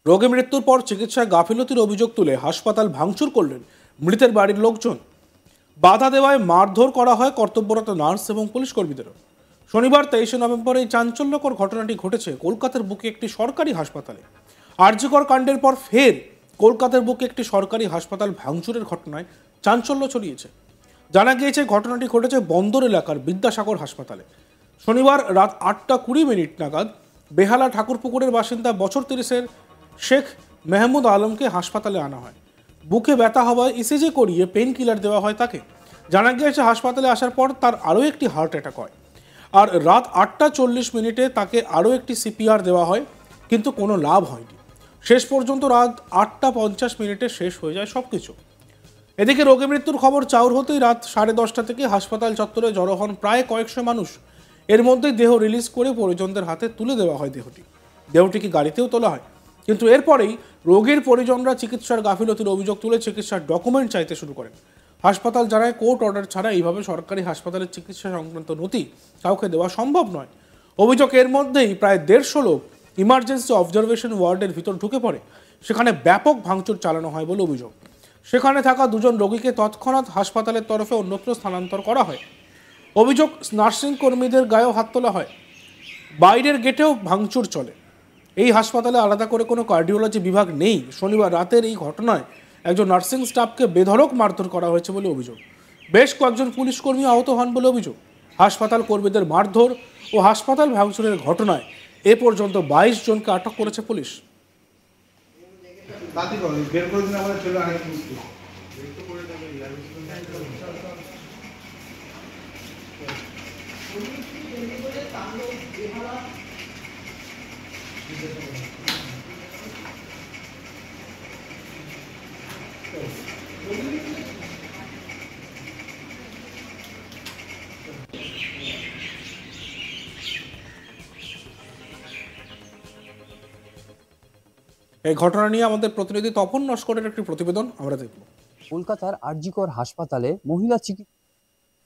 রোগী মৃত্যুর পর চিকিৎসায় গাফিলতির অভিযোগ তুলে হাসপাতাল ভাঙচুর করলেন মৃতের বাড়ির লোকজন। বাধা দেওয়ায় মারধর করা হয় কর্তব্যরত নার্স এবং পুলিশ কর্মীদেরও। শনিবার 23 নভেম্বর এই চাঞ্চল্যকর ঘটনাটি ঘটেছে কলকাতার বুকে একটি সরকারি হাসপাতালে। আরজিকর কাণ্ডের পর ফের কলকাতার বুকে একটি সরকারি হাসপাতাল ভাঙচুরের ঘটনায় চাঞ্চল্য ছড়িয়েছে। জানা গিয়েছে ঘটনাটি ঘটেছে বন্দর এলাকার বিদ্যাসাগর হাসপাতালে। শনিবার রাত 8:20 নাগাদ বেহালা ঠাকুরপুকুরের বাসিন্দা বছর 30-এর শেখ মেহমুদ আলমকে হাসপাতালে আনা হয়। বুকে ব্যথা হওয়ায় ইসিজি করিয়ে পেন কিলার দেওয়া হয় তাকে। জানা গিয়েছে হাসপাতালে আসার পর তার আরও একটি হার্ট অ্যাটাক হয়, আর রাত 8:40 তাকে আরও একটি সিপিআর দেওয়া হয়, কিন্তু কোনো লাভ হয়নি। শেষ পর্যন্ত রাত 8:50 শেষ হয়ে যায় সব কিছু। এদিকে রোগী মৃত্যুর খবর চাউর হতেই রাত 10:30 থেকে হাসপাতাল চত্বরে জড়ো হন প্রায় কয়েকশো মানুষ। এর মধ্যেই দেহ রিলিজ করে পরিজনদের হাতে তুলে দেওয়া হয় দেহটিকে গাড়িতেও তোলা হয়, কিন্তু এরপরেই রোগীর পরিজনরা চিকিৎসার গাফিলতির অভিযোগ তুলে চিকিৎসার ডকুমেন্ট চাইতে শুরু করেন। হাসপাতাল জানায় কোর্ট অর্ডার ছাড়া এইভাবে সরকারি হাসপাতালের চিকিৎসা সংক্রান্ত নথি কাউকে দেওয়া সম্ভব নয়। অভিযোগ এর মধ্যেই প্রায় 150 লোক ইমার্জেন্সি অবজারভেশন ওয়ার্ডের ভিতর ঢুকে পড়ে। সেখানে ব্যাপক ভাঙচুর চালানো হয় বলে অভিযোগ। সেখানে থাকা দুজন রোগীকে তৎক্ষণাৎ হাসপাতালের তরফে অন্যত্র স্থানান্তর করা হয়। অভিযোগ, নার্সিং কর্মীদের গায়েও হাত তোলা হয়। বাইরের গেটেও ভাঙচুর চলে। এই হাসপাতালে আলাদা করে কোনো কার্ডিওলজি বিভাগ নেই। শনিবার রাতের এই ঘটনায় একজন নার্সিং স্টাফকে বেধড়ক মারধর করা হয়েছে বলে অভিযোগ। বেশ কয়েকজন পুলিশ কর্মী আহত হন বলে অভিযোগ। হাসপাতাল কর্মীদের মারধর ও হাসপাতাল ভাঙচুরের ঘটনায় এ পর্যন্ত 22 জনকে আটক করেছে পুলিশ। এই ঘটনা নিয়ে আমাদের প্রতিনিধি তপন নস্করের একটি প্রতিবেদন আমরা দেখব। কলকাতার আরজিকর হাসপাতালে মহিলা চিকিৎসা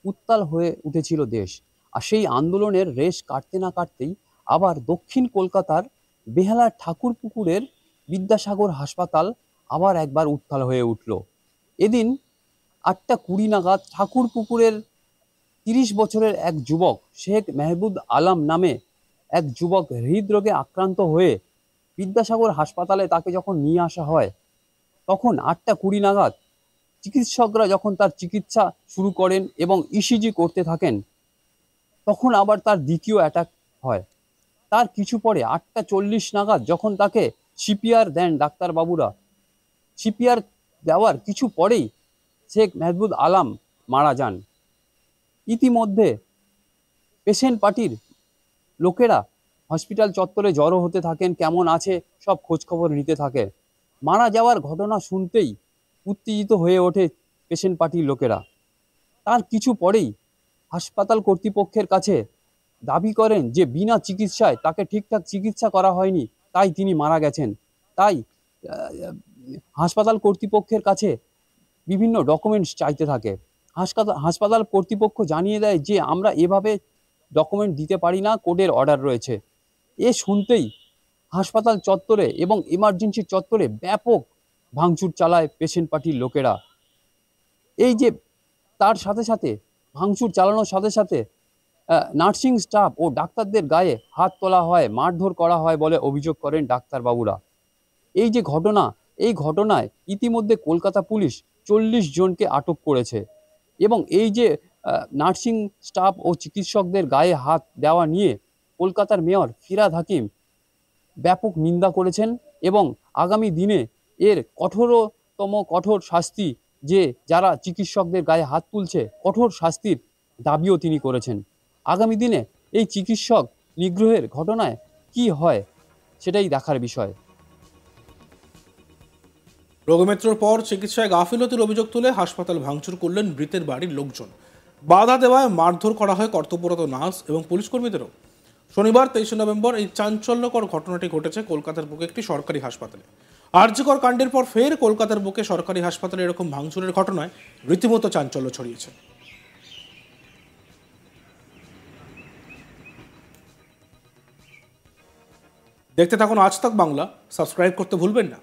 উত্তাল হয়ে উঠেছিল দেশ। আর সেই আন্দোলনের রেশ কাটতে না কাটতেই আবার দক্ষিণ কলকাতার বেহালার ঠাকুরপুকুরের বিদ্যাসাগর হাসপাতাল আবার একবার উত্তাল হয়ে উঠল। এদিন 8:20 নাগাদ ঠাকুরপুকুরের 30 বছরের এক যুবক শেখ মেহমুদ আলম নামে এক যুবক হৃদরোগে আক্রান্ত হয়ে বিদ্যাসাগর হাসপাতালে তাকে যখন নিয়ে আসা হয়, তখন 8:20 নাগাদ চিকিৎসকরা যখন তার চিকিৎসা শুরু করেন এবং ইসিজি করতে থাকেন, তখন আবার তার দ্বিতীয় অ্যাটাক হয়। তার কিছু পরে 8:40 নাগাদ যখন তাকে সিপিআর দেন ডাক্তারবাবুরা, সিপিআর দেওয়ার কিছু পরেই শেখ মেহমুদ আলম মারা যান। ইতিমধ্যে পেশেন্ট পার্টির লোকেরা হসপিটাল চত্বরে জড়ো হতে থাকেন, কেমন আছে সব খোঁজখবর নিতে থাকে। মারা যাওয়ার ঘটনা শুনতেই উত্তেজিত হয়ে ওঠে পেশেন্ট পার্টির লোকেরা। তার কিছু পরেই হাসপাতাল কর্তৃপক্ষের কাছে দাবি করেন যে বিনা চিকিৎসায় তাকে ঠিকঠাক চিকিৎসা করা হয়নি, তাই তিনি মারা গেছেন। তাই হাসপাতাল কর্তৃপক্ষের কাছে বিভিন্ন ডকুমেন্টস চাইতে থাকে। হাসপাতাল কর্তৃপক্ষ জানিয়ে দেয় যে আমরা এভাবে ডকুমেন্ট দিতে পারি না, কোর্টের অর্ডার রয়েছে। এ শুনতেই হাসপাতাল চত্বরে এবং ইমার্জেন্সি চত্বরে ব্যাপক ভাঙচুর চালায় পেশেন্ট পার্টির লোকেরা। এই যে তার সাথে সাথে ভাঙচুর চালানোর সাথে সাথে নার্সিং স্টাফ ও ডাক্তারদের গায়ে হাত তোলা হয়, মারধর করা হয় বলে অভিযোগ করেন ডাক্তারবাবুরা। এই যে ঘটনা, এই ঘটনায় ইতিমধ্যে কলকাতা পুলিশ 40 জনকে আটক করেছে এবং এই যে নার্সিং স্টাফ ও চিকিৎসকদের গায়ে হাত দেওয়া নিয়ে কলকাতার মেয়র ফিরহাদ হাকিম ব্যাপক নিন্দা করেছেন এবং আগামী দিনে এর কঠোর শাস্তি, যে যারা চিকিৎসকদের গায়ে হাত তুলছে কঠোর শাস্তির দাবিও তিনি করেছেন। আগামী দিনে এই চিকিৎসক নিগ্রহের ঘটনায় কি হয় সেটাই দেখার বিষয়। রোগী মৃত্যুর পর চিকিৎসায় গাফিলতির অভিযোগ তুলে হাসপাতাল ভাঙচুর করলেন মৃতের বাড়ির লোকজন। বাধা দেওয়ায় মারধর করা হয় কর্তব্যরত নার্স এবং পুলিশ কর্মীদেরও। শনিবার 23 নভেম্বর এই চাঞ্চল্যকর ঘটনাটি ঘটেছে কলকাতার বুকে একটি সরকারি হাসপাতালে। আরজিকর কাণ্ডের পর ফের কলকাতার বুকে সরকারি হাসপাতালে এরকম ভাঙচুরের ঘটনায় রীতিমতো চাঞ্চল্য ছড়িয়েছে। দেখতে থাকুন আজ তাক বাংলা, সাবস্ক্রাইব করতে ভুলবেন না।